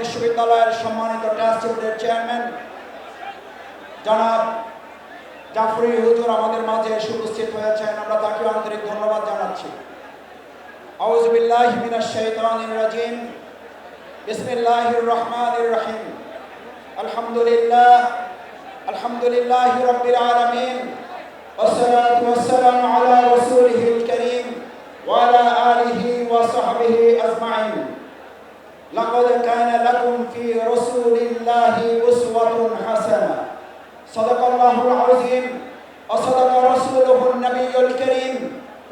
বিশ্ববিদ্যালয়ের সম্মানিত ট্রাস্টি বোর্ডের চেয়ারম্যান জনাব জাফরি হুজুর আমাদের মাঝে এসে উপস্থিত হয়েছেন, আমরা তাকে আন্তরিক ধন্যবাদ জানাচ্ছি। আউযু বিল্লাহি মিনাশ শাইতানির রাজিম। বিসমিল্লাহির রহমানির রহিম। আলহামদুলিল্লাহি রাব্বিল আলামিন। والصلاة والسلام على رسوله الكريم وعلى آله وصحبه أجمعين. لقد كان لكم في رسول الله أسوة حسنة. صدق الله العظيم وصدق رسوله النبي الكريم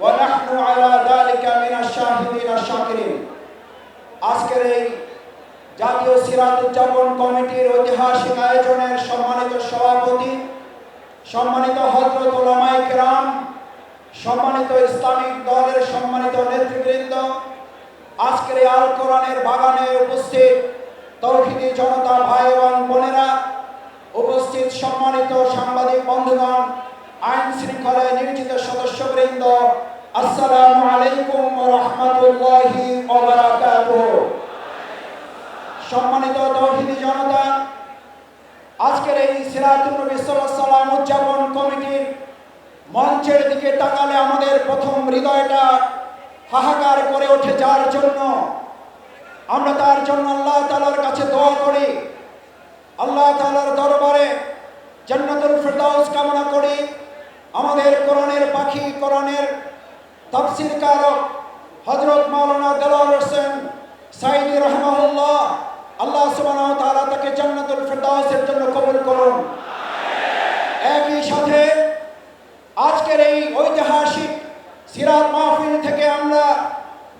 ونحن على ذلك من الشاهدين الشاكرين. আজকের এই জাতীয় সিরাত উদযাপন কমিটির ঐতিহাসিক আয়োজনের সম্মানিত সভাপতি, সম্মানিত হযরত উলামায়ে কেরাম, সম্মানিত ইসলামিক দলের সম্মানিত নেতৃবৃন্দ, আজকের এই আল কোরআনের বাগানে উপস্থিত তৌহিদি জনতা ভাই এবং বোনেরা, উপস্থিত সম্মানিত সাংবাদিক বন্ধুগণ, আইন শৃঙ্খলায় নিয়োজিত সদস্যবৃন্দ, আসসালামু আলাইকুম ওয়া রাহমাতুল্লাহি ওয়া বারাকাতুহু। সম্মানিত তৌহিদি জনতা, আজকের এই সিরাতুন নবী সাল্লাল্লাহু আলাইহি ওয়াসাল্লাম উদযাপন কমিটির মঞ্চের দিকে তাকালে আমাদের প্রথম হৃদয়টা হাহাকার করে ওঠে, যার জন্য আমরা তার জন্য আল্লাহ তাআলার কাছে দোয়া করি, আল্লাহ তাআলার দরবারে জান্নাতুল ফিরদাউস কামনা করি। আমাদের কোরআনের পাখি, কোরআনের তাফসীরকারক হযরত মাওলানা দেলোয়ার হোসেন সাঈদী রাহিমাহুল্লাহ, আল্লাহ সুবহানাহু ওয়া তাআলা তাকে জান্নাতুল ফিরদাউসের জন্য কবুল করুন। একই সাথে আজকের এই ঐতিহাসিক সিরাত মাহফিল থেকে আমরা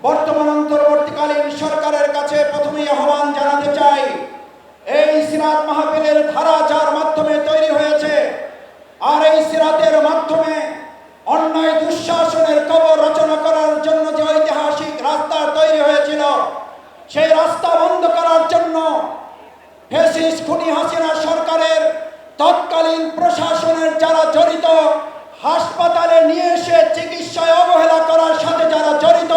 বর্তমান অন্তর্বর্তীকালীন সরকারের কাছে প্রথমেই আহ্বান জানাতে চাই, এই সিরাত মাহফিলের ধারা যার মাধ্যমে তৈরি হয়েছে, আর এই সিরাতের মাধ্যমে অন্যায় দুঃশাসনের কবর রচনা করার জন্য যে ঐতিহাসিক রাস্তা তৈরি হয়েছিল, সেই রাস্তা বন্ধ করার জন্য ফ্যাসিস্ট খুনি হাসিনা সরকারের তৎকালীন প্রশাসনের যারা জড়িত, হাসপাতালে নিয়ে এসে চিকিৎসায় অবহেলা করার সাথে যারা জড়িত,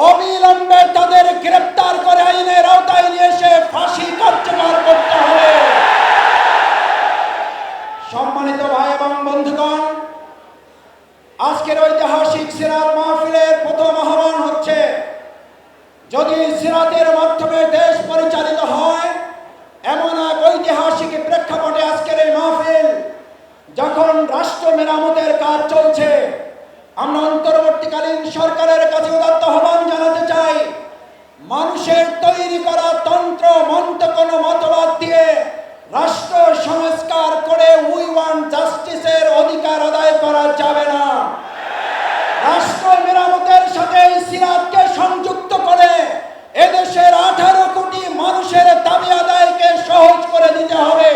অবিলম্বে তাদের গ্রেফতার করে আইনের আওতায় নিয়ে এসে ফাঁসি কার্যকর করতে হবে। সম্মানিত ভাই এবং বন্ধুগণ, আজকের ঐতিহাসিক সিরাত মাহফিলের প্রথম আহ্বান হচ্ছে, যদি সিরাতের মাধ্যমে দেশ পরিচালিত হয়, এমন এক ঐতিহাসিক প্রেক্ষাপটে আজকের এই মাহফিল, যখন রাষ্ট্র মেরামতের কাজ চলছে, আমরা অন্তর্বর্তীকালীন সরকারের কাছে উদাত্ত আহ্বান জানাতে চাই, মানুষের তৈরি করা তন্ত্র মন্ত্র কোনো মতবাদ দিয়ে রাষ্ট্র সংস্কার করে উই ওয়ান্ট জাস্টিসের অধিকার আদায় করা যাবে না। রাষ্ট্র মেরামতের সাথে এই সিরাতকে সংযুক্ত করে এদেশের 18 কোটি মানুষের দাবি আদায়কে সহজ করে দিতে হবে।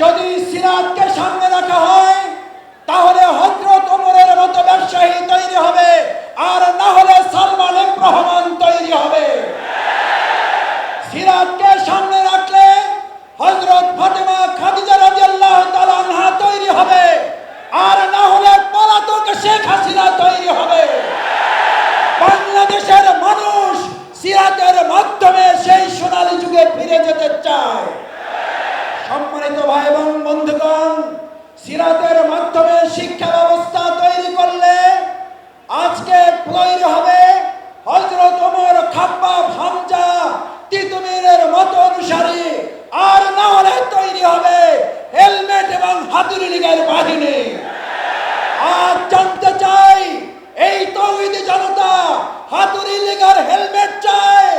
যদি সিরাতকে সামনে রাখা হয়, তাহলে হযরত ওমরের মতো ব্যবসায়ী তৈরি হবে, আর না হলে সালমান এফ রহমান তৈরি হবে। সিরাতকে সামনে রাখলে হযরত ফাতেমা খাদিজা রাদিয়াল্লাহু তাআলা আনহা তৈরি হবে, আর না হলে পলাতক শেখ হাসিনা তৈরি হবে। বাংলাদেশের মানুষ সিরাতের মাধ্যমে সেই সোনালী যুগে ফিরে যেতে চায়। সম্মানিত ভাই এবং বন্ধুগণ, সিরাতের মাধ্যমে শিক্ষা ব্যবস্থা তৈরি করলে আজকে তৈরি হবে হযরত ওমর, খাব্বাব, হামজা, তিতুমীরের মতো অনুসারী, আর না হলে তৈরি হবে হেলমেট এবং হাতুড়ি লীগের বাহিনী। আর জানতে চাই, এই তৌহিদি জনতা হাতুড়ি লীগের হেলমেট চায়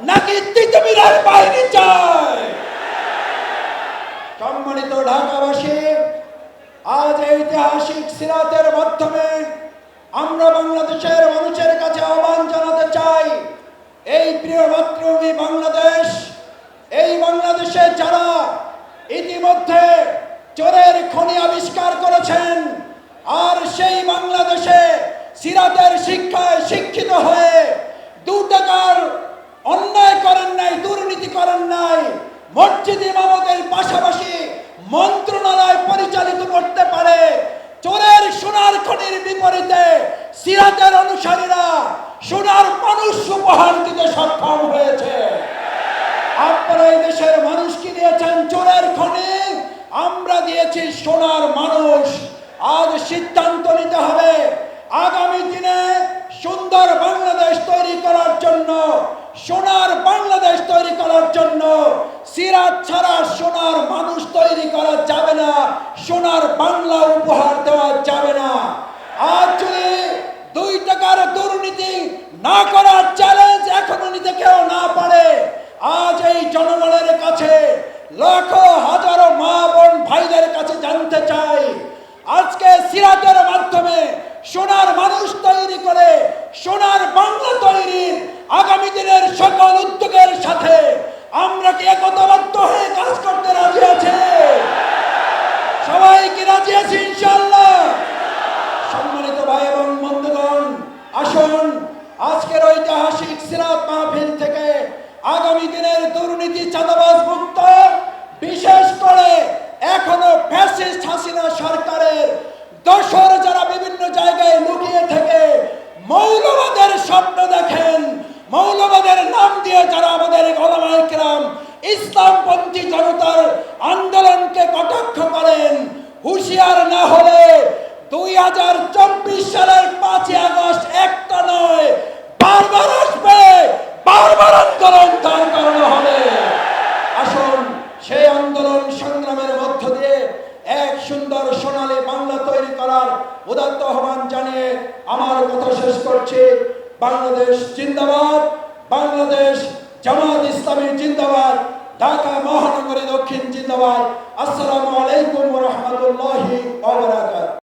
নাকি তিতুমীরের বাহিনী চায়? সম্মানিত ঢাকাবাসী, আজ ঐতিহাসিক সিরাতের মাধ্যমে আমরা বাংলাদেশের মানুষের কাছে আহ্বান জানাতে চাই, এই প্রিয় মাতৃভূমি বাংলাদেশ, এই বাংলাদেশে যারা ইতিমধ্যে চোরের খনি আবিষ্কার করেছেন, আর সেই বাংলাদেশে সিরাতের শিক্ষায় শিক্ষিত হয়ে 2 টাকার অন্যায় করেন নাই, দুর্নীতি করেন নাই, মসজিদ ইমামতের পাশাপাশি মন্ত্রণালয় পরিচালিত করতে পারে, চোরের সোনার খনির বিপরীতে সিরাতের অনুসারীরা সোনার মানুষ উপহার দিতে সক্ষম হয়েছে। আপনারা এই দেশের মানুষকে দিয়েছেন চোরের খনি, আমরা দিয়েছি সোনার মানুষ। আজ সিদ্ধান্ত নিতে হবে আগামী দিনে সুন্দর বাংলাদেশ তৈরি করার জন্য, সোনার বাংলাদেশ তৈরি করার জন্য সিরাত ছাড়া সোনার মানুষ তৈরি করা যাবে না, সোনার বাংলা উপহার দেওয়া যাবে না। আজ যদি 2 টাকার দুর্নীতি না করার চ্যালেঞ্জ এখনো নিতে কেউ না পারে, আজ এই জনগণের কাছে লাখো হাজারো মা বোন ভাইদের কাছে জানতে চাই, আজকে সিরাতের মাধ্যমে সোনার মানুষ তৈরি করে সোনার বাংলা তৈরির আগামী দিনের সকল উদ্যোগের সাথে আমরা কি একতাবদ্ধ হয়ে কাজ করতে রাজি আছে? সবাই কি রাজি আছে ইনশাআল্লাহ? সম্মানিত ভাই এবং বন্ধুগণ, আসুন আজকের ঐতিহাসিক সিরাত মাহফিল থেকে আগামী দিনের দুর্নীতি চাঁদাবাজ মুক্ত, বিশেষ করে এখনো ফ্যাসিস্ট হাসিনা সরকারের দোসর যারা বিভিন্ন জায়গায় লুকিয়ে থেকে মৌলবাদের স্বপ্ন দেখেন, মৌলবাদের নাম দিয়ে যারা আমাদের ওলামায়ে কেরাম ইসলামপন্থী জনতার আন্দোলনকে কটাক্ষ করেন, হুঁশিয়ার না হলে 2024 সালের 5 আগস্ট একটা নয় বারবার আসবে, বারবার আন্দোলন দাঁড় করানো হবে। আসুন সেই আন্দোলন সংগ্রামের মধ্য দিয়ে এক সুন্দর সোনালী বাংলা তৈরি করার উদাত্ত আহ্বান জানিয়ে আমার কথা শেষ করছি। বাংলাদেশ জিন্দাবাদ, বাংলাদেশ জামাত ইসলামী জিন্দাবাদ, ঢাকা মহানগরী দক্ষিণ জিন্দাবাদ। আসসালামু আলাইকুম ওয়া রাহমাতুল্লাহি ওয়া বারাকাতুহু।